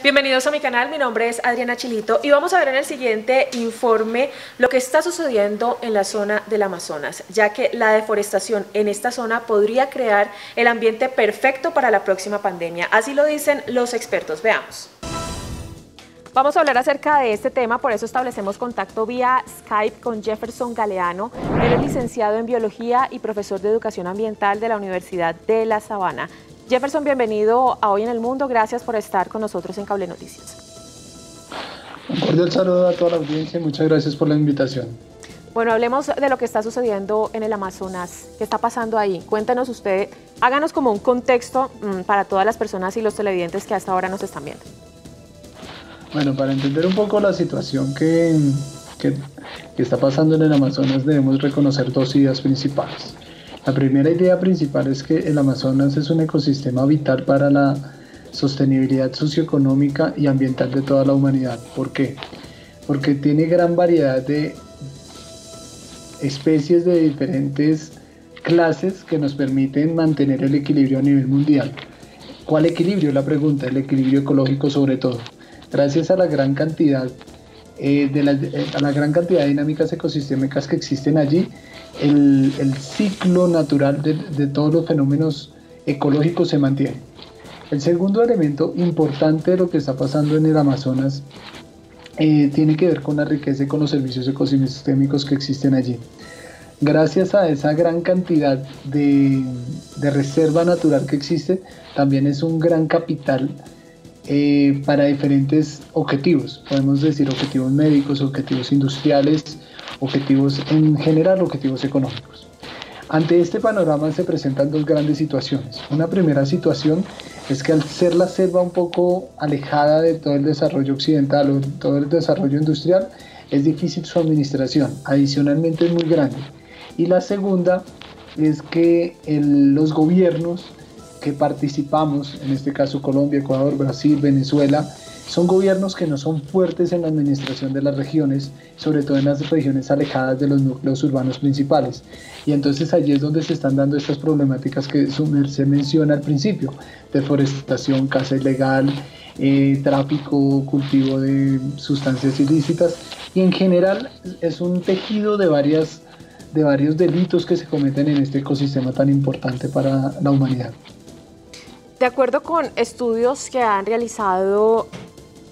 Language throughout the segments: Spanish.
Bienvenidos a mi canal, mi nombre es Adriana Chilito y vamos a ver en el siguiente informe lo que está sucediendo en la zona del Amazonas, ya que la deforestación en esta zona podría crear el ambiente perfecto para la próxima pandemia. Así lo dicen los expertos. Veamos. Vamos a hablar acerca de este tema, por eso establecemos contacto vía Skype con Jefferson Galeano. Él es licenciado en Biología y profesor de Educación Ambiental de la Universidad de La Sabana. Jefferson, bienvenido a Hoy en el Mundo. Gracias por estar con nosotros en Cable Noticias. Un cordial saludo a toda la audiencia y muchas gracias por la invitación. Bueno, hablemos de lo que está sucediendo en el Amazonas. ¿Qué está pasando ahí? Cuéntenos usted, háganos como un contexto para todas las personas y los televidentes que hasta ahora nos están viendo. Bueno, para entender un poco la situación que está pasando en el Amazonas debemos reconocer dos ideas principales. La primera idea principal es que el Amazonas es un ecosistema vital para la sostenibilidad socioeconómica y ambiental de toda la humanidad. ¿Por qué? Porque tiene gran variedad de especies de diferentes clases que nos permiten mantener el equilibrio a nivel mundial. ¿Cuál equilibrio? La pregunta, el equilibrio ecológico sobre todo. Gracias a la gran cantidad de dinámicas ecosistémicas que existen allí, el ciclo natural de todos los fenómenos ecológicos se mantiene. El segundo elemento importante de lo que está pasando en el Amazonas tiene que ver con la riqueza y con los servicios ecosistémicos que existen allí. Gracias a esa gran cantidad de reserva natural que existe, también es un gran capital para diferentes objetivos. Podemos decir objetivos médicos, objetivos industriales, objetivos en general, objetivos económicos. Ante este panorama se presentan dos grandes situaciones. Una primera situación es que al ser la selva un poco alejada de todo el desarrollo occidental o todo el desarrollo industrial, es difícil su administración, adicionalmente es muy grande. Y la segunda es que los gobiernos que participamos, en este caso Colombia, Ecuador, Brasil, Venezuela, son gobiernos que no son fuertes en la administración de las regiones, sobre todo en las regiones alejadas de los núcleos urbanos principales. Y entonces allí es donde se están dando estas problemáticas que su merced menciona al principio: deforestación, caza ilegal, tráfico, cultivo de sustancias ilícitas, y en general es un tejido de varios delitos que se cometen en este ecosistema tan importante para la humanidad. De acuerdo con estudios que han realizado,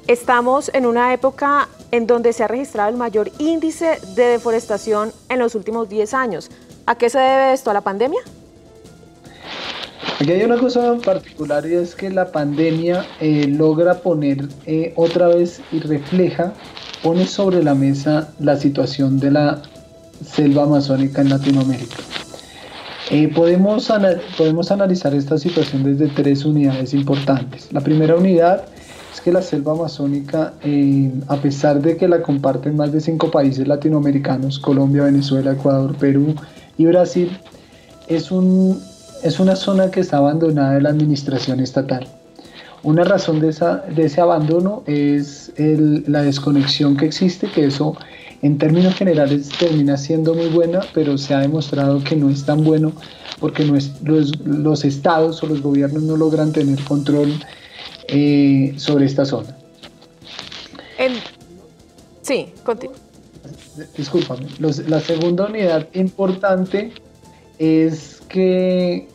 estamos en una época en donde se ha registrado el mayor índice de deforestación en los últimos 10 años. ¿A qué se debe esto? ¿A la pandemia? Aquí hay una cosa en particular, y es que la pandemia logra poner otra vez y pone sobre la mesa la situación de la selva amazónica en Latinoamérica. Podemos analizar esta situación desde tres unidades importantes. La primera unidad es que la selva amazónica, a pesar de que la comparten más de 5 países latinoamericanos, Colombia, Venezuela, Ecuador, Perú y Brasil, es una zona que está abandonada de la administración estatal. Una razón de ese abandono es la desconexión que existe, que eso en términos generales termina siendo muy buena, pero se ha demostrado que no es tan bueno porque los estados o los gobiernos no logran tener control sobre esta zona. Sí, continúa. Discúlpame. La segunda unidad importante es que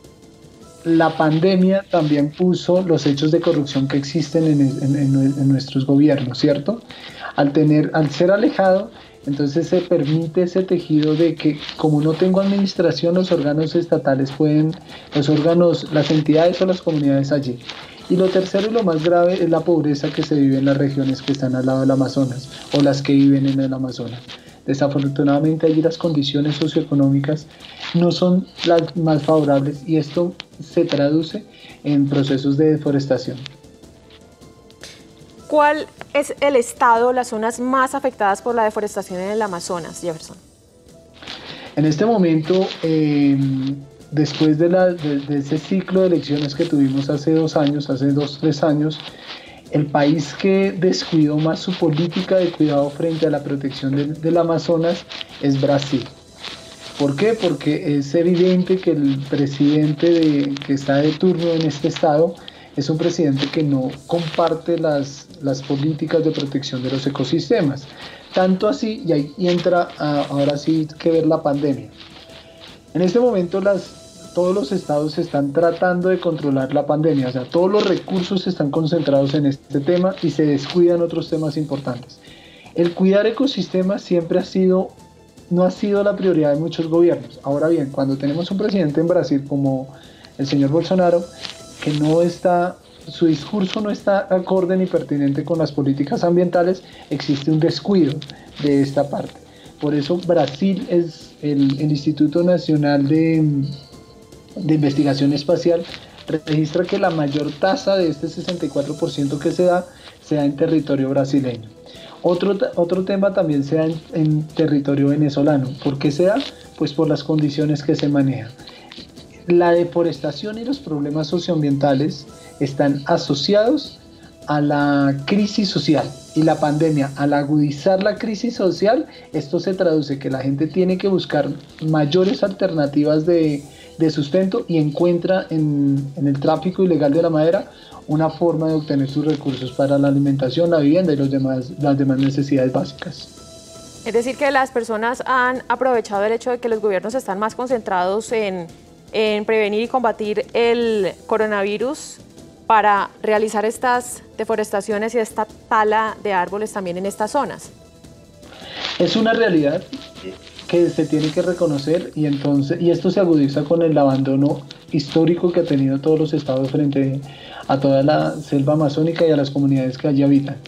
la pandemia también puso los hechos de corrupción que existen en nuestros gobiernos, ¿cierto? Al ser alejado, entonces se permite ese tejido de que, como no tengo administración, los órganos estatales las entidades o las comunidades allí. Y lo tercero y lo más grave es la pobreza que se vive en las regiones que están al lado del Amazonas o las que viven en el Amazonas. Desafortunadamente allí las condiciones socioeconómicas no son las más favorables y esto se traduce en procesos de deforestación. ¿Cuál es el estado, las zonas más afectadas por la deforestación en el Amazonas, Jefferson? En este momento, después de ese ciclo de elecciones que tuvimos hace 3 años, el país que descuidó más su política de cuidado frente a la protección del Amazonas es Brasil. ¿Por qué? Porque es evidente que el presidente que está de turno en este estado es un presidente que no comparte las políticas de protección de los ecosistemas. Tanto así, y ahí entra ahora sí que ver la pandemia. En este momento todos los estados están tratando de controlar la pandemia, o sea, todos los recursos están concentrados en este tema y se descuidan otros temas importantes. El cuidar ecosistemas siempre no ha sido la prioridad de muchos gobiernos. Ahora bien, cuando tenemos un presidente en Brasil como el señor Bolsonaro, que su discurso no está acorde ni pertinente con las políticas ambientales, existe un descuido de esta parte. Por eso Brasil es el Instituto Nacional de Investigación Espacial registra que la mayor tasa de este 64% que se da en territorio brasileño. Otro tema también se da en territorio venezolano. ¿Por qué se da? Pues por las condiciones que se manejan. La deforestación y los problemas socioambientales están asociados a la crisis social y la pandemia. Al agudizar la crisis social, esto se traduce que la gente tiene que buscar mayores alternativas de sustento y encuentra en el tráfico ilegal de la madera una forma de obtener sus recursos para la alimentación, la vivienda y las demás necesidades básicas. Es decir, que las personas han aprovechado el hecho de que los gobiernos están más concentrados en prevenir y combatir el coronavirus para realizar estas deforestaciones y esta tala de árboles también en estas zonas. Es una realidad que se tiene que reconocer y esto se agudiza con el abandono histórico que ha tenido todos los estados frente a toda la selva amazónica y a las comunidades que allí habitan.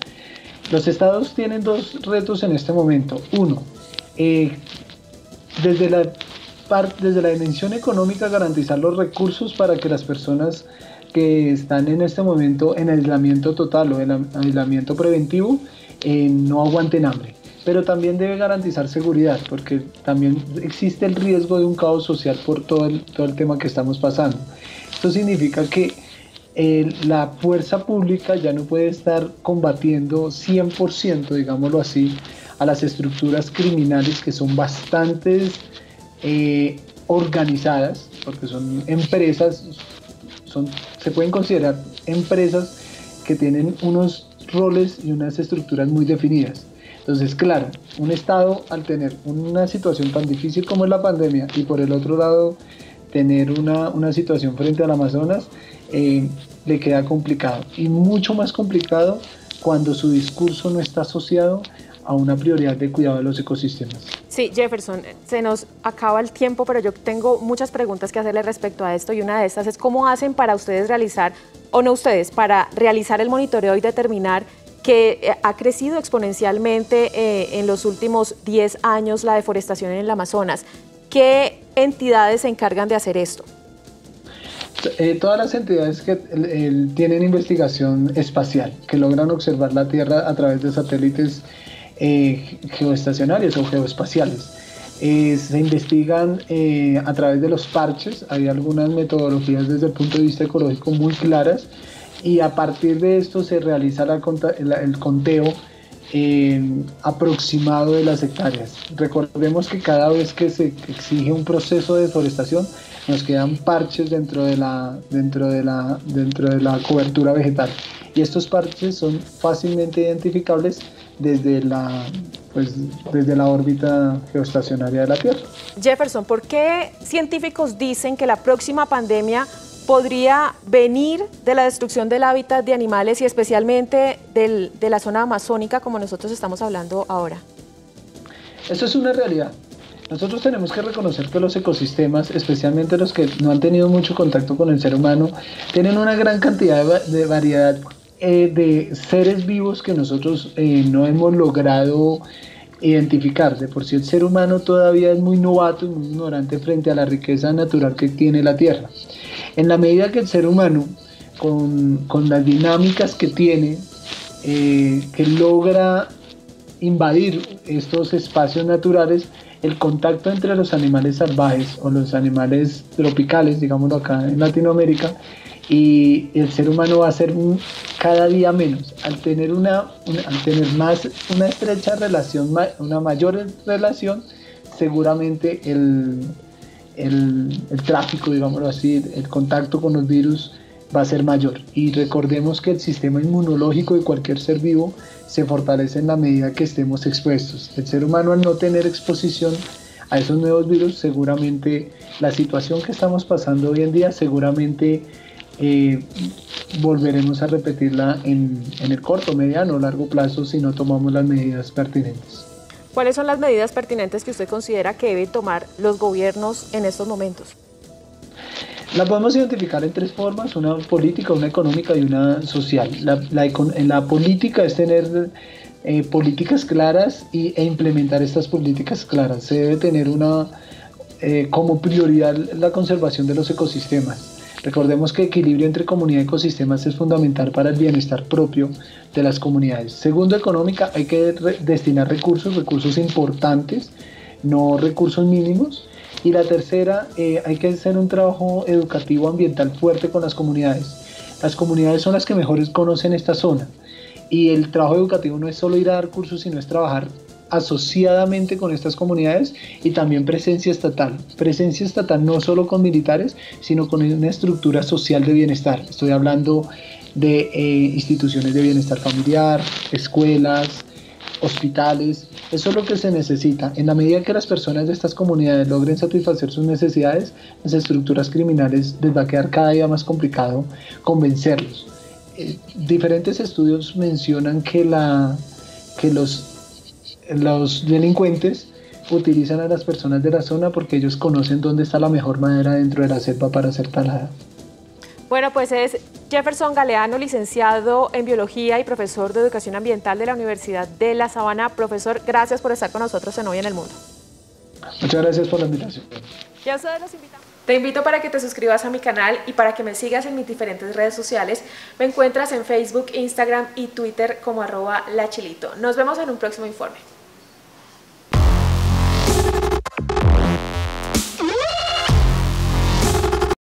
Los estados tienen dos retos en este momento. Uno, desde la dimensión económica, garantizar los recursos para que las personas que están en este momento en aislamiento total o en aislamiento preventivo no aguanten hambre. Pero también debe garantizar seguridad, porque también existe el riesgo de un caos social por todo el tema que estamos pasando. Esto significa que la fuerza pública ya no puede estar combatiendo 100%, digámoslo así, a las estructuras criminales que son bastante organizadas, porque son empresas, se pueden considerar empresas que tienen unos roles y unas estructuras muy definidas. Entonces, claro, un Estado al tener una situación tan difícil como es la pandemia y por el otro lado tener una situación frente al Amazonas, le queda complicado y mucho más complicado cuando su discurso no está asociado a una prioridad de cuidado de los ecosistemas. Sí, Jefferson, se nos acaba el tiempo, pero yo tengo muchas preguntas que hacerle respecto a esto y una de estas es cómo hacen para ustedes para realizar el monitoreo y determinar que ha crecido exponencialmente en los últimos 10 años la deforestación en el Amazonas. ¿Qué entidades se encargan de hacer esto? Todas las entidades que tienen investigación espacial, que logran observar la Tierra a través de satélites geoestacionarios o geoespaciales. Se investigan a través de los parches, hay algunas metodologías desde el punto de vista ecológico muy claras y a partir de esto se realiza el conteo aproximado de las hectáreas. Recordemos que cada vez que se exige un proceso de deforestación nos quedan parches dentro de la cobertura vegetal y estos parches son fácilmente identificables desde la órbita geoestacionaria de la Tierra. Jefferson, ¿por qué científicos dicen que la próxima pandemia podría venir de la destrucción del hábitat de animales y especialmente de la zona amazónica como nosotros estamos hablando ahora? Eso es una realidad. Nosotros tenemos que reconocer que los ecosistemas, especialmente los que no han tenido mucho contacto con el ser humano, tienen una gran cantidad de variedad de seres vivos que nosotros no hemos logrado identificar. De por sí el ser humano todavía es muy novato y muy ignorante frente a la riqueza natural que tiene la Tierra. En la medida que el ser humano, con las dinámicas que tiene, que logra invadir estos espacios naturales, el contacto entre los animales salvajes o los animales tropicales, digámoslo acá en Latinoamérica, y el ser humano va a ser cada día menos. Al tener una estrecha relación, una mayor relación, seguramente el tráfico, digámoslo así, el contacto con los virus va a ser mayor. Y recordemos que el sistema inmunológico de cualquier ser vivo se fortalece en la medida que estemos expuestos. El ser humano, al no tener exposición a esos nuevos virus, seguramente la situación que estamos pasando hoy en día, seguramente volveremos a repetirla en el corto, mediano o largo plazo si no tomamos las medidas pertinentes. ¿Cuáles son las medidas pertinentes que usted considera que deben tomar los gobiernos en estos momentos? La podemos identificar en tres formas: una política, una económica y una social. La política es tener políticas claras e implementar estas políticas claras. Se debe tener como prioridad la conservación de los ecosistemas. Recordemos que el equilibrio entre comunidad y ecosistemas es fundamental para el bienestar propio de las comunidades. Segundo, económica, hay que destinar recursos importantes, no recursos mínimos. Y la tercera, hay que hacer un trabajo educativo ambiental fuerte con las comunidades. Las comunidades son las que mejor conocen esta zona. Y el trabajo educativo no es solo ir a dar cursos, sino es trabajar asociadamente con estas comunidades, y también presencia estatal. Presencia estatal no solo con militares, sino con una estructura social de bienestar. Estoy hablando de instituciones de bienestar familiar, escuelas, hospitales. Eso es lo que se necesita. En la medida que las personas de estas comunidades logren satisfacer sus necesidades, las estructuras criminales les va a quedar cada día más complicado convencerlos. Diferentes estudios mencionan que los delincuentes utilizan a las personas de la zona porque ellos conocen dónde está la mejor madera dentro de la selva para ser talada. Bueno, pues es Jefferson Galeano, licenciado en Biología y profesor de Educación Ambiental de la Universidad de La Sabana. Profesor, gracias por estar con nosotros en Hoy en el Mundo. Muchas gracias por la invitación. Ya ustedes los invitamos. Te invito para que te suscribas a mi canal y para que me sigas en mis diferentes redes sociales. Me encuentras en Facebook, Instagram y Twitter como @lachilito. Nos vemos en un próximo informe.